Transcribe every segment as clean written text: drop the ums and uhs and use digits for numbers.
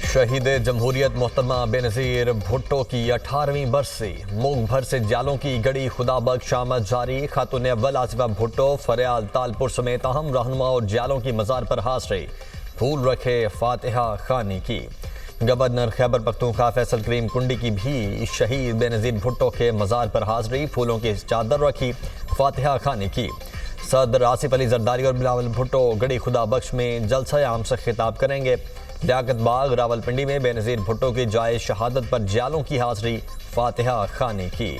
शहीद जमहूरियत मोहतरमा बेनज़ीर भुट्टो की 18वीं बरसी। मुल्क भर से जालों की गड़ी खुदा बख्श आमद जारी। खातून अव्वल आसिफा भुट्टो फरियाल तालपुर समेत अहम रहनुमा और जालों की मज़ार पर हाज़री। फूल रखे फातिहा खानी की। गवर्नर खैबर पख्तूनख्वा फैसल करीम कुंडी की भी शहीद बेनज़ीर भुट्टो के मज़ार पर हाज़री। फूलों की चादर रखी, फातिहा खानी की। सदर आसिफ अली जरदारी और बिलावल भुट्टो गड़ी खुदा बख्श में जलसा आम से खिताब करेंगे। लियाकत बाग रावलपिंडी में बेनज़ीर भुट्टो की जाए शहादत पर जालों की हाज़री, फातिहा खानी की।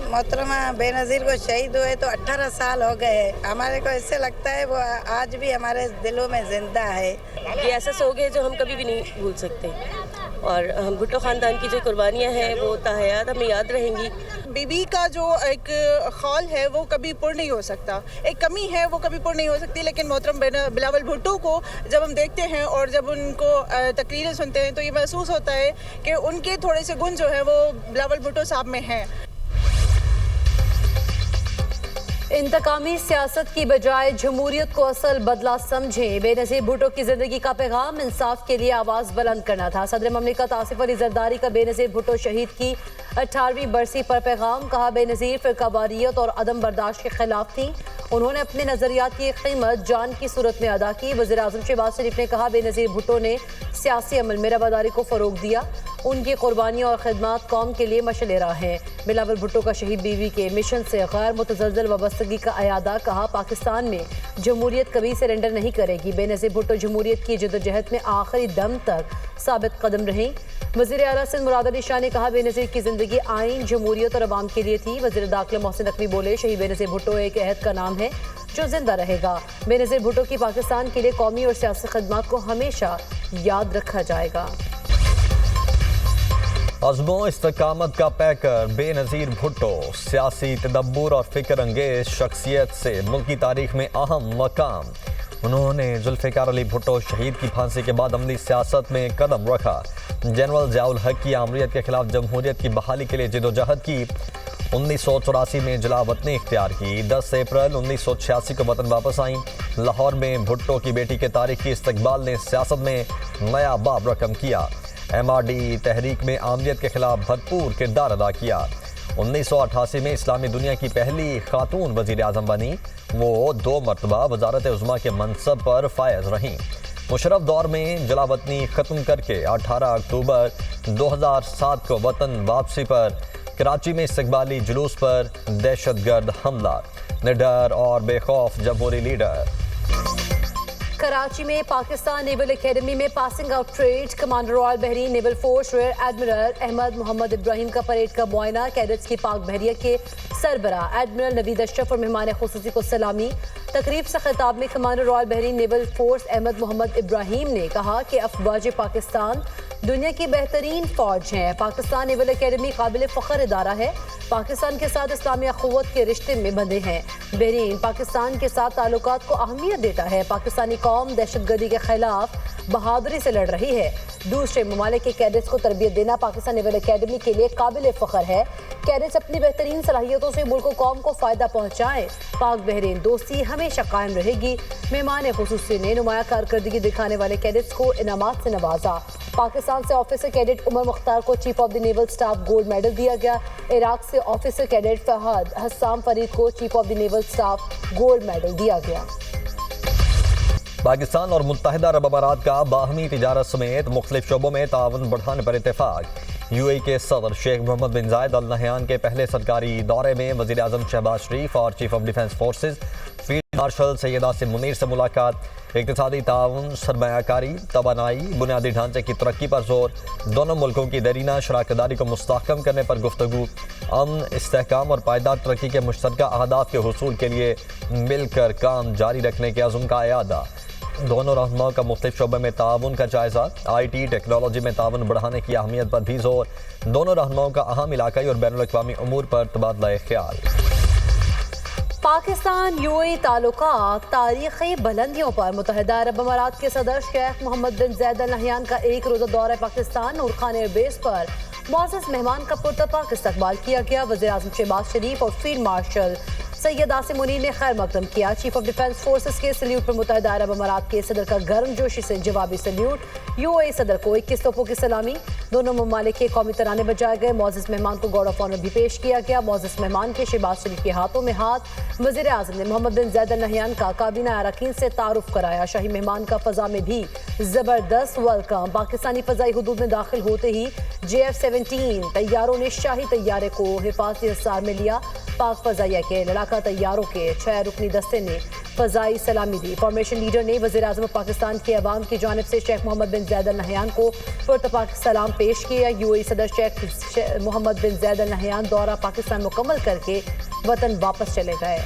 मोहतरमा बेनज़ीर को शहीद हुए तो 18 साल हो गए हैं। हमारे को ऐसे लगता है वो आज भी हमारे दिलों में जिंदा है। ये ऐसा सो गए जो हम कभी भी नहीं भूल सकते और हम भुट्टो ख़ानदान की जो कुर्बानियाँ हैं वो ताहयात हमें याद रहेंगी। बीबी का जो एक खौल है वो कभी पूर्ण नहीं हो सकता, एक कमी है वो कभी पूर्ण नहीं हो सकती। लेकिन मोहतरम बिलावल भुट्टो को जब हम देखते हैं और जब उनको तकरीरें सुनते हैं तो ये महसूस होता है कि उनके थोड़े से गुण जो है वो बिलावल भुट्टो साहब में हैं। इंतकामी सियासत की बजाय जमहूरियत को असल बदला समझें। बेनज़ीर भुट्टो की जिंदगी का पैगाम इंसाफ के लिए आवाज़ बुलंद करना था। सदर ममलिकत आसिफ अली जरदारी का बेनज़ीर भुट्टो शहीद की 18वीं बरसी पर पैगाम। कहा, बेनज़ीर फ़िरकावारियत और अदम बर्दाश्त के खिलाफ थी। उन्होंने अपने नज़रियात की कीमत जान की सूरत में अदा की। वज़ीर आज़म शहबाज शरीफ ने कहा, बेनज़ीर भुट्टो ने सियासी अमल में रवादारी को फ़रोग दिया। उनकी कुर्बानियाँ और खिदमात कौम के लिए मशअल राह हैं। बिलावल भुट्टो का शहीद बीवी के मिशन से गैर मुतज़लज़ल वाबस्तगी का अयादा। कहा, पाकिस्तान में जमहूरियत कभी सरेंडर नहीं करेगी। बेनज़ीर भुट्टो जमहूरियत की जद्दोजहद में आखिरी दम तक साबित कदम रहीं। वज़ीर आला सिंध मुराद अली शाह ने कहा, बेनज़ीर की जिंदगी आइन, जमहूरियत और अवाम के लिए थी। वज़ीर दाखिला मोहसिन नकवी बोले, शहीद बेनज़ीर भुट्टो एक अहद का नाम है जो जिंदा रहेगा। बेनज़ीर भुट्टो की पाकिस्तान के लिए कौमी और सियासी खिदमत को हमेशा याद रखा जाएगा। अज़्मो इस्तकामत का पैकर बेनज़ीर भुट्टो सियासी तदब्बुर और फ़िक्र अंगेज शख्सियत से मुल्क की तारीख में अहम मकाम। उन्होंने जुल्फ़िकार अली भुट्टो शहीद की फांसी के बाद अमली सियासत में कदम रखा। जनरल ज़ियाउल हक की आमरीत के खिलाफ जमहूरियत की बहाली के लिए जिदोजहद की। 1984 में जलावतनी इख्तियार की। 10 अप्रैल 1986 को वतन वापस आई। लाहौर में भुट्टो की बेटी के तारीखी इस्तकबाल ने सियासत में नया बाब रकम किया। MRD तहरीक में आमरीत के खिलाफ भरपूर किरदार अदा किया। 1988 में इस्लामी दुनिया की पहली खातून वज़ीर आज़म बनी। वो 2 मरतबा वज़ारत उज़्मा के मनसब पर फायज रहीं। मुशर्रफ दौर में जलावतनी ख़त्म करके 18 अक्टूबर 2007 को वतन वापसी पर कराची में इस्तकबाली जुलूस पर दहशतगर्द हमला। निडर और बेखौफ जमहूरी लीडर। कराची में पाकिस्तान नेवल एकेडमी में passing out parade. Commander royal Bahrain naval force rear admiral Ahmed Mohammed Ibrahim का परेड का मुआयना। कैडेट्स की पाक बहरिया के सरबरा एडमिरल नवीद अशरफ और मेहमान खुसूसी को सलामी। तकरीब से खिताब में commander royal Bahrain naval force Ahmed Mohammed Ibrahim ने कहा कि अफवाज पाकिस्तान दुनिया की बेहतरीन फौज है। पाकिस्तान नेवल एकेडमी काबिल फ़ख्र इदारा है। पाकिस्तान के साथ इस्लामी अखुवत के रिश्ते में बंधे हैं। बहरीन पाकिस्तान के साथ ताल्लुकात को अहमियत देता है। पाकिस्तानी कौम दहशतगर्दी के खिलाफ बहादुरी से लड़ रही है। दूसरे ममालिक के कैडेट्स को तरबियत देना पाकिस्तान नेवल एकेडमी के लिए काबिल फ़ख्र है। कैडेट्स अपनी बेहतरीन सलाहियतों से मुल्क कौम को फ़ायदा पहुँचाएँ। पाक बहरीन दोस्ती हमेशा कायम रहेगी। मेहमान खुसूसी ने नुमाया कारकर्दगी दिखाने वाले कैडेट्स को इनामात से नवाजा। पाकिस्तान से ऑफिसर कैडेट उमर मुख्तार को chief of the naval staff gold medal दिया गया। इराक से ऑफिसर कैडेट फहद हस्साम फरीद को chief of the naval staff gold medal दिया गया। पाकिस्तान और मुत्तहिदा अरब अमारात का बाहमी तिजारत समेत मुख्तलिफ शोबों में ताउन बढ़ाने पर इत्तेफाक। UAE के सदर शेख मोहम्मद बिन जायद अल नहयान के पहले सरकारी दौरे में वज़ीर आज़म शहबाज शरीफ और chief of defence forces field marshal Syed Asim Munir से मुलाकात। इक़्तिसादी ताउन, सरमायाकारी, तवानाई, बुनियादी ढांचे की तरक्की पर जोर। दोनों मुल्कों की दरीना शराकतदारी को मुस्तहकम करने पर गुफ्तगू। अमन, इस्तेहकाम और पायदार तरक्की के मुश्तरका अहदाफ के हुसूल के लिए मिलकर काम जारी रखने के अज़्म का इयादा। दोनों रहनुमाओं का मुख्तलिफ शोबे में ताउन का जायजा। IT टेक्नोलॉजी में ताउन बढ़ाने की अहमियत पर भी जोर। दोनों रहनुमाओं का अहम इलाकाई और बैनुल अक़वामी उमूर पर तबादला ख्याल। पाकिस्तान UAE ताल्लुकात तारीखी बुलंदियों पर। मुत्तहिदा अरब अमारात के सदर शेख मोहम्मद बिन जायद अल नहयान का एक रोज़ा दौरा पाकिस्तान नूर खान एयरबेस पर मुअज़्ज़ज़ मेहमान का पुरतपाक इस्तकबाल किया गया। वज़ीर आज़म शहबाज शरीफ और फील्ड मार्शल सैयद आसिम मुनीर ने खैर मकदम किया। चीफ ऑफ डिफेंस फोर्सेस के सल्यूट पर मुत्तहिदा अरब अमारात के सदर का गर्मजोशी से जवाबी सल्यूट। यूएई सदर को 21 तोपों की सलामी। दोनों ममालिक के कौमी तराने बजाए गए। मौजूद मेहमान को गार्ड ऑफ ऑनर भी पेश किया गया। मौजूद मेहमान के शहबाज शरीफ के हाथों में हाथ। वज़ीर आज़म ने मोहम्मद बिन ज़ायद अल नहयान का काबीना अरकान से तारुफ कराया। शाही मेहमान का फजा में भी जबरदस्त वेलकम। पाकिस्तानी फजाई हुदूद में दाखिल होते ही JF-17 तैयारों ने शाही तैयारे को हिफाजती हिसार में लिया। पाक फजाइया के लड़ाका तैयारों के 6 रुकनी दस्ते ने फजाई सलामी दी। फॉर्मेशन लीडर ने वज़ीर आज़म पाकिस्तान के अवाम की जानिब से शेख मोहम्मद बिन ज़ायद अल नहयान को पुरतपाक सलाम पेश किया। यूएई सदर शेख मोहम्मद बिन ज़ायद अल नहयान दौरा पाकिस्तान मुकम्मल करके वतन वापस चले गए।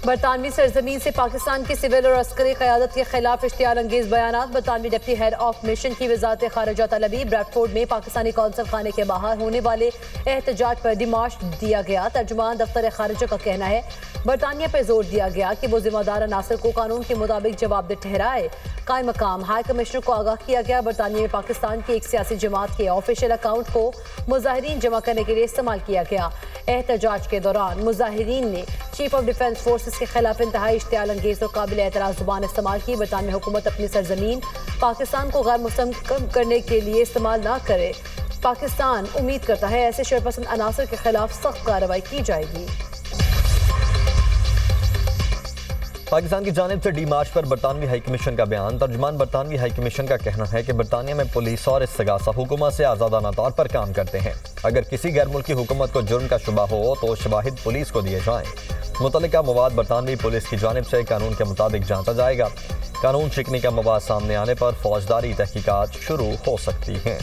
बरतानवी सरजमीन से पाकिस्तान की सिविल और अस्करी क़यादत के खिलाफ इश्तियाल अंगेज बयानात। बरतानवी डिप्टी हेड ऑफ मिशन की वजारत खारजा तलबी। ब्रैडफोर्ड में पाकिस्तानी कौंसल खाने के बाहर होने वाले एहतजाज पर डिमार्च दिया गया। तर्जुमान दफ्तर खारजा का कहना है बरतानिया पर जोर दिया गया कि वो जिम्मेदार अनासर को कानून के मुताबिक जवाबदेह ठहराए। कायम मकाम हाई कमिश्नर को आगाह किया गया। बरतानिया में पाकिस्तान की एक सियासी जमात के ऑफिशियल अकाउंट को मुजाहिरीन जमा करने के लिए इस्तेमाल किया गया। एहतजाज के दौरान मुजाहिरीन ने चीफ ऑफ डिफेंस फोर्सेस के खिलाफ इंतहाई इश्तियाल अंगेज और काबिल एतराज़ जुबान इस्तेमाल की। बरतानवी हुकूमत अपनी सरजमीन पाकिस्तान को गैर मुस्तहकम करने के लिए इस्तेमाल न करे। पाकिस्तान उम्मीद करता है ऐसे शरपसंद अनासर के खिलाफ सख्त कार्रवाई की जाएगी। पाकिस्तान की जानिब से डी मार्च पर बरतानवी हाई कमीशन का बयान। तर्जुमान बरतानवी हाई कमीशन का कहना है कि बरतानिया में पुलिस और इस्तगासा हुकूमत से आज़ादाना तौर पर काम करते हैं। अगर किसी गैर मुल्की हुकूमत को जुर्म का शुबा हो तो शवाहिद पुलिस को दिए जाएं। मुतल्लिका मवाद बरतानवी पुलिस की जानिब से कानून के मुताबिक जांचा जाएगा। कानून शिकनी का मवाद सामने आने पर फौजदारी तहकीकात शुरू हो सकती हैं।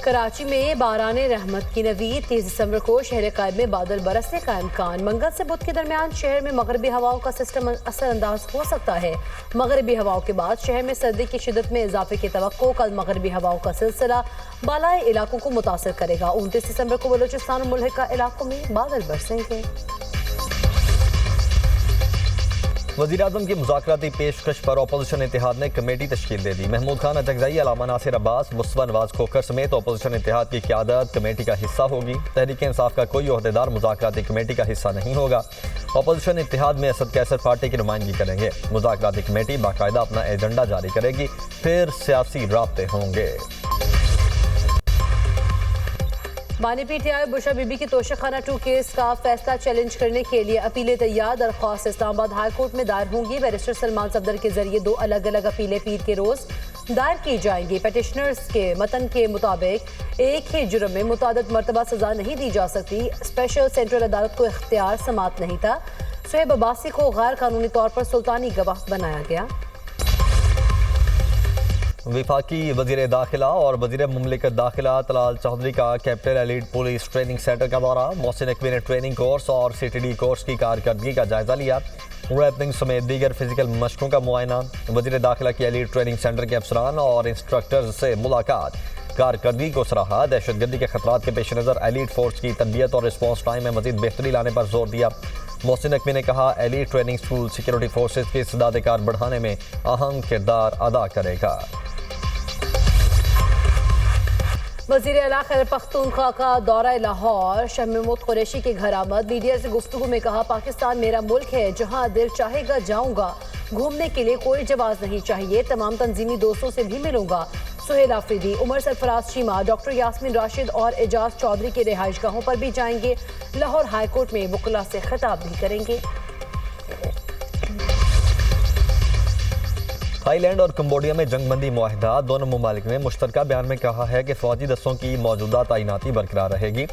कराची में बाराने रहमत की नवीद। 30 दिसंबर को शहर कायब में बादल बरसने का इम्कान। मंगल से बुध के दरमियान शहर में मगरबी हवाओं का सिस्टम असरअंदाज हो सकता है। मगरबी हवाओं के बाद शहर में सर्दी की शिदत में इजाफे की तवक्को। कल मगरबी हवाओं का सिलसिला बालाई इलाकों को मुतासर करेगा। 29 दिसंबर को बलूचिस्तान और मुल्हिका इलाकों में बादल बरसेंगे। वज़ीर-ए-आज़म की मुज़ाकराती पेशकश पर अपोजिशन इत्तेहाद ने कमेटी तश्कील दे दी। महमूद खान अजगज़ई, अलामा नासिर अब्बास, मुस्तफ़ा नवाज खोखर समेत अपोजिशन इत्तेहाद की क़यादत कमेटी का हिस्सा होगी। तहरीक इंसाफ का कोई ओहदेदार मुज़ाकराती कमेटी का हिस्सा नहीं होगा। अपोजिशन इत्तेहाद में असद कैसर पार्टी की नुमाइंदगी करेंगे। मुज़ाकराती कमेटी बाकायदा अपना एजेंडा जारी करेगी, फिर सियासी राब्ते होंगे। बानी PTI बुशरा बीबी की तोशाखाना 2 केस का फैसला चैलेंज करने के लिए अपीलें तैयार। दरख्वास्त इस्लामाबाद हाई कोर्ट में दायर होंगी। बैरिस्टर सलमान सफदर के जरिए 2 अलग अलग अपीलें पीर के रोज दायर की जाएंगी। पेटिशनर्स के मतन के मुताबिक एक ही जुर्म में मुतादिद मरतबा सजा नहीं दी जा सकती। स्पेशल सेंट्रल अदालत को इख्तियार समात नहीं था। सुहेब अब्बासी को गैर कानूनी तौर पर सुल्तानी गवाह बनाया गया। वफाकी वज़ीर दाखिला और वज़ीर मुमलिकत दाखिला तलाल चौधरी का capital elite police training centre का दौरा। मोहसिन नकवी ने ट्रेनिंग कोर्स और CTD कोर्स की कारकर्दगी का जायजा लिया। रैपिंग समेत दीगर फिजिकल मशकों का मुआयना। वज़ीर दाखिला की एलीट ट्रेनिंग सेंटर के अफसरान और इंस्ट्रक्टर्स से मुलाकात। कारकर्दगी को सराहा। दहशतगर्दी के खतरात के पेश नज़र एलीट फोर्स की तरबियत और रिस्पॉन्स टाइम में मज़ीद बेहतरी लाने पर जोर दिया। मोहसिन नकवी ने कहा elite training school security forces की इस्तेदाद कार बढ़ाने में अहम किरदार अदा करेगा। वज़ीर आला खैबर पख्तूनख्वा का दौरा लाहौर। शाह महमूद कुरैशी के घर आमद। मीडिया से गुफ्तगू में कहा पाकिस्तान मेरा मुल्क है, जहां दिल चाहेगा जाऊंगा। घूमने के लिए कोई जवाब नहीं चाहिए। तमाम तंजीमी दोस्तों से भी मिलूंगा। सुहेल आफरीदी, उमर सरफराज चीमा, डॉक्टर यास्मीन राशिद और एजाज चौधरी के रिहाइश गाहों पर भी जाएंगे। लाहौर हाईकोर्ट में वकला से खिताब भी करेंगे। थाईलैंड और कंबोडिया में जंगबंदी मुआहिदा। दोनों ममालिक ने मुश्तरका बयान में कहा है कि फौजी दस्तों की मौजूदा तैनाती बरकरार रहेगी।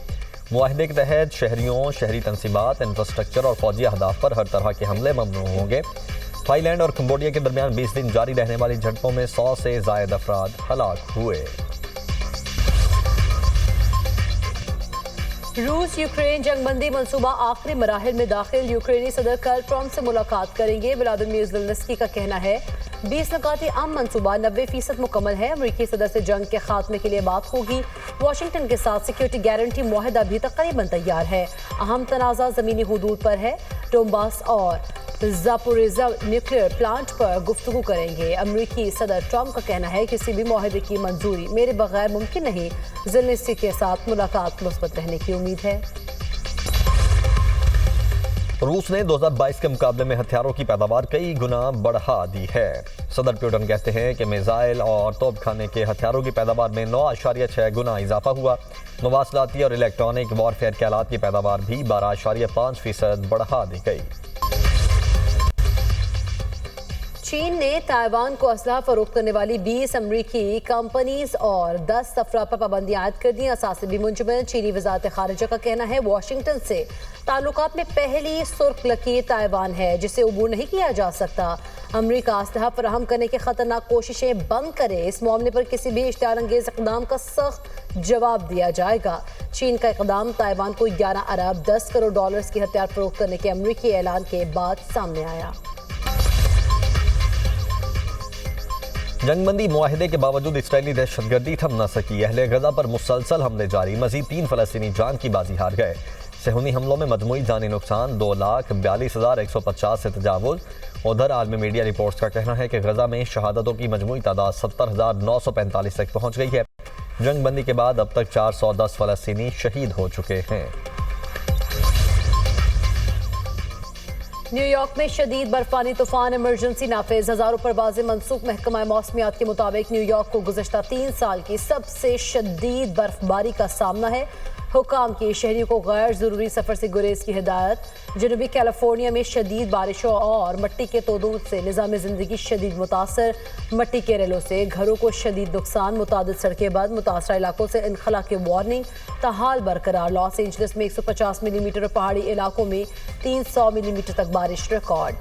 मुआहिदे के तहत शहरियों, शहरी तनसीबात, इंफ्रास्ट्रक्चर और फौजी अहदाफ पर हर तरह के हमले ममनू होंगे। थाईलैंड और कंबोडिया के दरमियान 20 दिन जारी रहने वाली झड़पों में 100 से ज़ायद अफराद हलाक हुए। रूस यूक्रेन जंगबंदी मंसूबा आखिरी मराहिल में दाखिल। यूक्रेनी सदर कल ट्रंप से मुलाकात करेंगे। व्लादिमीर ज़ेलेंस्की का कहना है 20 नुकाती आम मंसूबा 90% मुकम्मल है। अमरीकी सदर से जंग के खात्मे के लिए बात होगी। वाशिंगटन के साथ सिक्योरिटी गारंटी मुआहिदा भी तकरीबन तैयार है। अहम तनाज़ा ज़मीनी हुदूद पर है। डोंबास और ज़ापोरिज़ा न्यूक्लियर प्लांट पर गुफ्तगू करेंगे। अमेरिकी सदर ट्रंप का कहना है किसी भी मुआहदे की मंजूरी मेरे बगैर मुमकिन नहीं। ज़ेलेंस्की के साथ मुलाकात मुस्बत रहने की उम्मीद है। रूस ने 2022 के मुकाबले में हथियारों की पैदावार कई गुना बढ़ा दी है। सदर पुतिन कहते हैं कि मिसाइल और तोपखाने के हथियारों की पैदावार में 9.6 गुना इजाफा हुआ। मवासलाती और इलेक्ट्रॉनिक वॉरफेयर के आलात की पैदावार भी 12.5% बढ़ा दी गई। चीन ने ताइवान को असलहा फरोख्त करने वाली 20 अमरीकी कंपनीज और 10 अफराद पर पाबंदियां आयद कर दी। असासे भी मुंजमन चीनी वजारत खारिजा का कहना है वाशिंगटन से ताल्लुकात में पहली सुर्ख लकीर ताइवान है जिसे अबूर नहीं किया जा सकता। अमरीका असलहा फराहम करने की खतरनाक कोशिशें बंद करे। इस मामले पर किसी भी इश्तिहार अंगेज इक़दाम का सख्त जवाब दिया जाएगा। चीन का इक़दाम ताइवान को 11 अरब 10 करोड़ डॉलर्स की हथियार फरोख्त करने के अमरीकी ऐलान के बाद सामने आया। जंगबंदी मुआहिदे के बावजूद इसराइली दहशतगर्दी थम न सकी। अहले गजा पर मुसलसल हमले जारी। मजीद 3 फलस्तीनी जान की बाजी हार गए। सेहूनी हमलों में मजमूई जानी नुकसान 2,42,150 से तजावुज। उधर आलमी मीडिया रिपोर्ट्स का कहना है कि गजा में शहादतों की मजमूई तादाद 70,945 तक पहुँच गई है। जंगबंदी के बाद अब तक 410 फलस्तीनी शहीद हो चुके हैं। न्यूयॉर्क में शदीद बर्फानी तूफान इमरजेंसी नाफिज। हजारों परवाजें मनसूख। महकमा मौसमियात के मुताबिक न्यूयॉर्क को गुज़श्ता 3 साल की सबसे शदीद बर्फबारी का सामना है। हुकाम की शहरियों को गैर ज़रूरी सफ़र से गुरेज की हिदायत। जनूबी कैलिफोर्निया में शदीद बारिशों और मट्टी के तोदूद से निज़ाम ज़िंदगी शदीद मुतासर। मट्टी के रेलों से घरों को शदीद नुकसान। मुतादिद सड़कें बंद। मुतासरा इलाकों से इनखला की वार्निंग ताहाल बरकरार। लॉस एंजलिस में 150 मिलीमीटर और पहाड़ी इलाकों में 300 मिलीमीटर तक बारिश रिकॉर्ड।